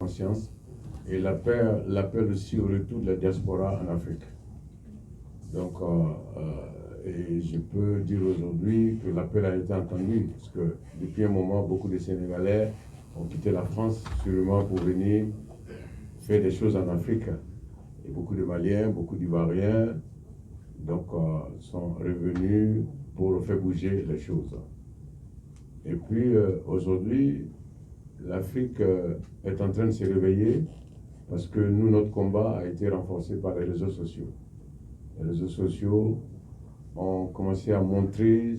conscience et l'appel aussi au retour de la diaspora en Afrique. Donc, et je peux dire aujourd'hui que l'appel a été entendu, parce que depuis un moment, beaucoup de Sénégalais ont quitté la France sûrement pour venir faire des choses en Afrique. Et beaucoup de Maliens, beaucoup d'Ivoiriens, donc, sont revenus pour faire bouger les choses. Et puis, aujourd'hui, l'Afrique est en train de se réveiller parce que nous, notre combat a été renforcé par les réseaux sociaux. Les réseaux sociaux ont commencé à montrer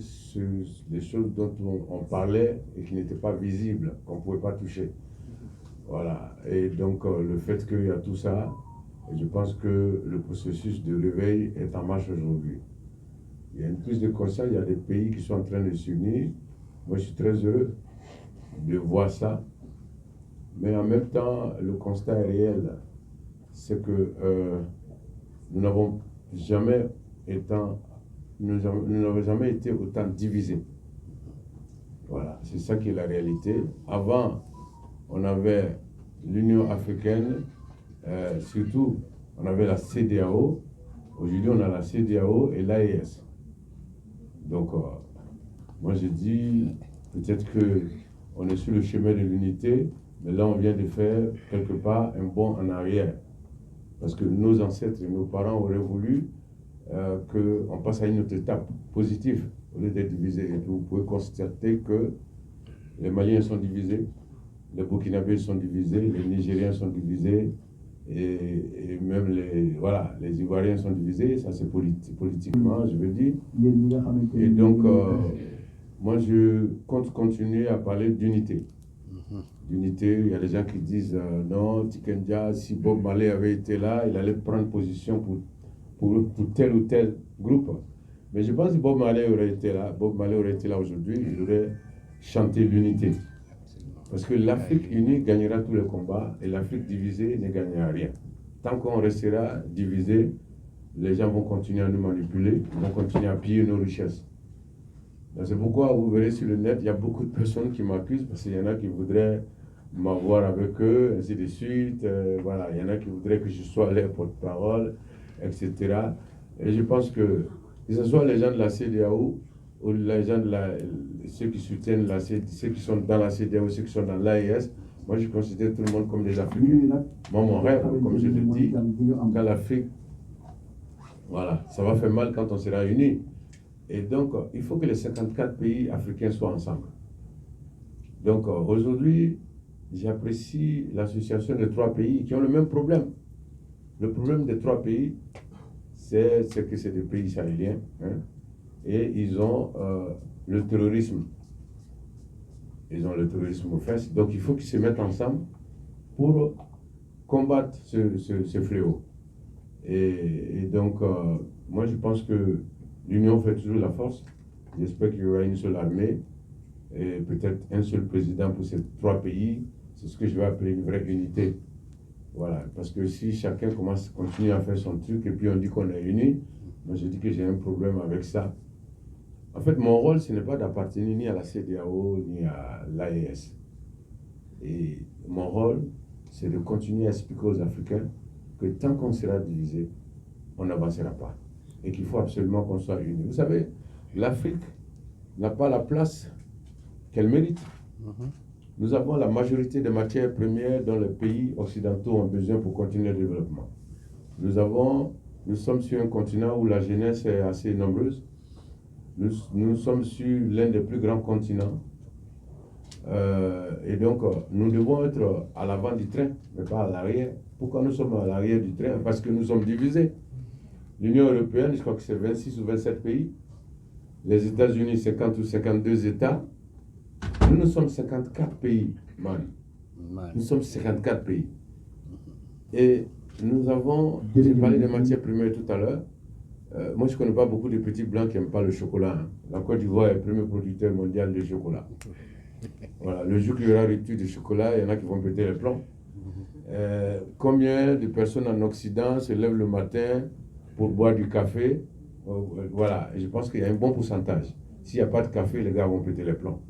des choses dont on parlait et qui n'étaient pas visibles, qu'on ne pouvait pas toucher. Voilà. Et donc, le fait qu'il y a tout ça, je pense que le processus de réveil est en marche aujourd'hui. Il y a une prise de conscience, il y a des pays qui sont en train de s'unir. Moi, je suis très heureux de voir ça. Mais en même temps, le constat est réel. C'est que nous n'avons jamais été autant divisés. Voilà, c'est ça qui est la réalité. Avant, on avait l'Union africaine, surtout, on avait la CEDEAO. Aujourd'hui, on a la CEDEAO et l'AES. Donc, moi, je dis, peut-être qu'on est sur le chemin de l'unité, mais là, on vient de faire, quelque part, un bond en arrière. Parce que nos ancêtres et nos parents auraient voulu qu'on passe à une autre étape positive, au lieu d'être divisés. Et puis, vous pouvez constater que les Maliens sont divisés, les Burkinabés sont divisés, les Nigériens sont divisés, et même les Ivoiriens sont divisés, ça c'est politiquement, je veux dire. Et donc, moi je compte continuer à parler d'unité. D'unité, il y a des gens qui disent non, Tikenja, si Bob Marley avait été là, il allait prendre position pour tel ou tel groupe. Mais je pense que Bob Marley aurait été là aujourd'hui, il aurait chanté l'unité. Parce que l'Afrique unie gagnera tous les combats et l'Afrique divisée ne gagnera rien. Tant qu'on restera divisé, les gens vont continuer à nous manipuler, vont continuer à piller nos richesses. C'est pourquoi vous verrez sur le net, il y a beaucoup de personnes qui m'accusent parce qu'il y en a qui voudraient m'avoir avec eux, ainsi de suite. Voilà, il y en a qui voudraient que je sois leur porte-parole, etc. Et je pense que ce soit les gens de la CEDEAO ou les gens ceux qui soutiennent ceux qui sont dans la CEDEAO, ceux qui sont dans l'AES, moi je considère tout le monde comme des Africains. Moi mon rêve, comme je le dis, quand l'Afrique, voilà, ça va faire mal quand on sera unis. Et donc, il faut que les 54 pays africains soient ensemble. Donc, aujourd'hui, j'apprécie l'association des 3 pays qui ont le même problème. Le problème des 3 pays, c'est que c'est des pays sahéliens, hein, et ils ont le terrorisme. Ils ont le terrorisme aux fesses. Donc, il faut qu'ils se mettent ensemble pour combattre ce fléau. Et donc, moi, je pense que l'union fait toujours la force. J'espère qu'il y aura une seule armée et peut-être un seul président pour ces 3 pays. C'est ce que je vais appeler une vraie unité. Voilà. Parce que si chacun continue à faire son truc et puis on dit qu'on est unis, moi je dis que j'ai un problème avec ça. En fait, mon rôle, ce n'est pas d'appartenir ni à la CEDEAO ni à l'AES. Et mon rôle, c'est de continuer à expliquer aux Africains que tant qu'on sera divisé, on n'avancera pas. Et qu'il faut absolument qu'on soit unis. Vous savez, l'Afrique n'a pas la place qu'elle mérite. Nous avons la majorité des matières premières dont les pays occidentaux ont besoin pour continuer le développement. Nous sommes sur un continent où la jeunesse est assez nombreuse. Nous sommes sur l'un des plus grands continents. Et donc, nous devons être à l'avant du train, mais pas à l'arrière. Pourquoi nous sommes à l'arrière du train? Parce que nous sommes divisés. L'Union européenne, je crois que c'est 26 ou 27 pays. Les États-Unis, 50 ou 52 États. Nous sommes 54 pays, man. Nous sommes 54 pays. Et nous avons, j'ai parlé des matières premières tout à l'heure. Moi, je ne connais pas beaucoup de petits blancs qui n'aiment pas le chocolat. Hein. La Côte d'Ivoire est le premier producteur mondial de chocolat. Voilà, le jour qu'il y aura rupture de chocolat, il y en a qui vont péter les plombs. Combien de personnes en Occident se lèvent le matin pour boire du café? Voilà, et je pense qu'il y a un bon pourcentage. S'il n'y a pas de café, les gars vont péter les plombs.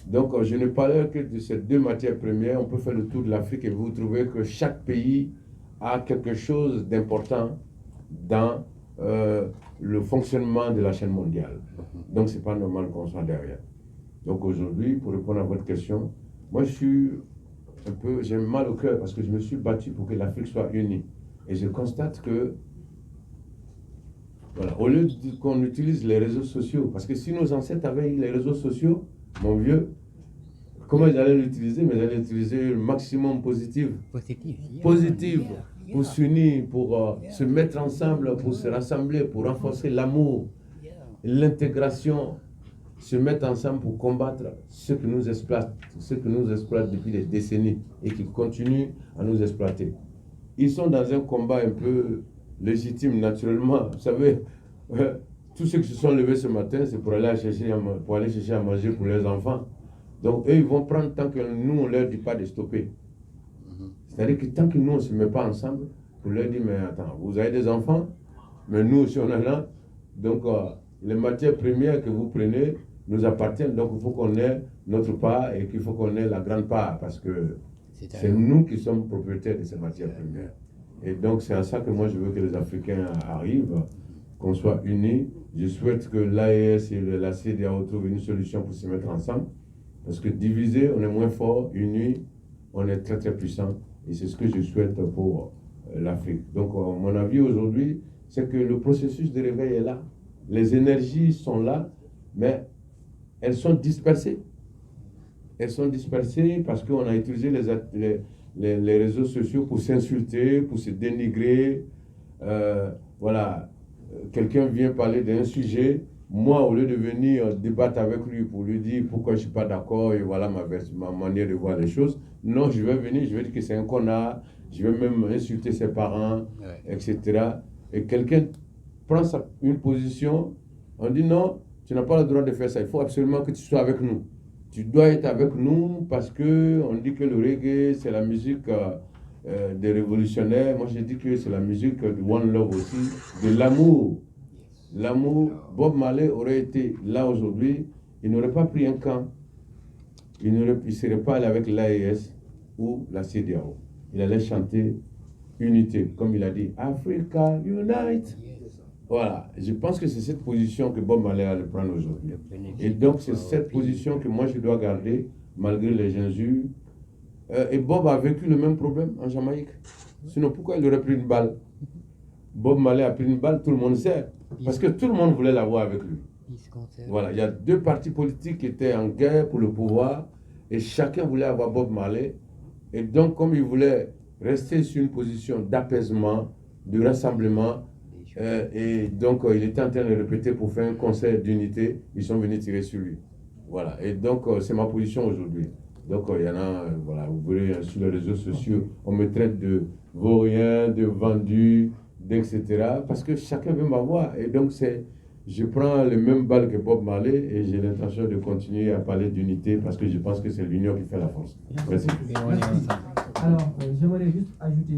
Donc, je ne parle que de ces deux matières premières. On peut faire le tour de l'Afrique et vous trouvez que chaque pays a quelque chose d'important dans le fonctionnement de la chaîne mondiale. Donc, ce n'est pas normal qu'on soit derrière. Donc, aujourd'hui, pour répondre à votre question, moi, j'ai mal au cœur parce que je me suis battu pour que l'Afrique soit unie. Et je constate que, voilà, au lieu qu'on utilise les réseaux sociaux, parce que si nos ancêtres avaient eu les réseaux sociaux, mon vieux, comment ils allaient l'utiliser? Mais ils allaient l'utiliser le maximum positif. Positif, pour s'unir, pour se mettre ensemble, pour se rassembler, pour renforcer l'amour, l'intégration, se mettre ensemble pour combattre ceux qui nous exploitent depuis des décennies et qui continuent à nous exploiter. Ils sont dans un combat un peu légitime, naturellement. Vous savez, tous ceux qui se sont levés ce matin, c'est pour aller chercher à manger pour leurs enfants. Donc, eux, ils vont prendre tant que nous, on ne leur dit pas de stopper. C'est-à-dire que tant que nous, on ne se met pas ensemble, pour leur dire, mais attends, vous avez des enfants, mais nous aussi, on en a. Donc, les matières premières que vous prenez nous appartiennent. Donc, il faut qu'on ait notre part et qu'il faut qu'on ait la grande part, parce que c'est nous qui sommes propriétaires de ces matières premières. Et donc, c'est à ça que moi, je veux que les Africains arrivent, qu'on soit unis. Je souhaite que l'AES et la CEDEAO trouvent une solution pour se mettre ensemble. Parce que divisé, on est moins fort, unis, on est très très puissant. Et c'est ce que je souhaite pour l'Afrique. Donc, mon avis aujourd'hui, c'est que le processus de réveil est là. Les énergies sont là, mais elles sont dispersées. Elles sont dispersées parce qu'on a utilisé les réseaux sociaux pour s'insulter, pour se dénigrer. Voilà, quelqu'un vient parler d'un sujet. Moi, au lieu de venir débattre avec lui pour lui dire pourquoi je ne suis pas d'accord et voilà ma manière de voir les choses, non, je vais venir, je vais dire que c'est un connard, je vais même insulter ses parents, etc. Et quelqu'un prend une position, on dit non, tu n'as pas le droit de faire ça, il faut absolument que tu sois avec nous. Tu dois être avec nous parce qu'on dit que le reggae, c'est la musique des révolutionnaires. Moi, je dis que c'est la musique de One Love aussi, de l'amour. L'amour, Bob Marley aurait été là aujourd'hui, il n'aurait pas pris un camp, il ne serait pas allé avec l'AES ou la CEDEAO. Il allait chanter unité, comme il a dit, Africa Unite. Voilà, je pense que c'est cette position que Bob Marley allait prendre aujourd'hui. Et donc, c'est cette position que moi je dois garder, malgré les injures. Et Bob a vécu le même problème en Jamaïque. Sinon, pourquoi il aurait pris une balle? Bob Marley a pris une balle, tout le monde sait. Parce que tout le monde voulait l'avoir avec lui. Voilà, il y a deux partis politiques qui étaient en guerre pour le pouvoir et chacun voulait avoir Bob Marley. Et donc, comme il voulait rester sur une position d'apaisement, de rassemblement, et donc il était en train de répéter pour faire un concert d'unité, ils sont venus tirer sur lui. Voilà, et donc c'est ma position aujourd'hui. Donc il y en a, voilà, vous verrez sur les réseaux sociaux, on me traite de vaurien, de vendu, etc. Parce que chacun veut m'avoir. Et donc, je prends les mêmes balles que Bob Marley et j'ai l'intention de continuer à parler d'unité parce que je pense que c'est l'union qui fait la force. Merci. Alors, j'aimerais juste ajouter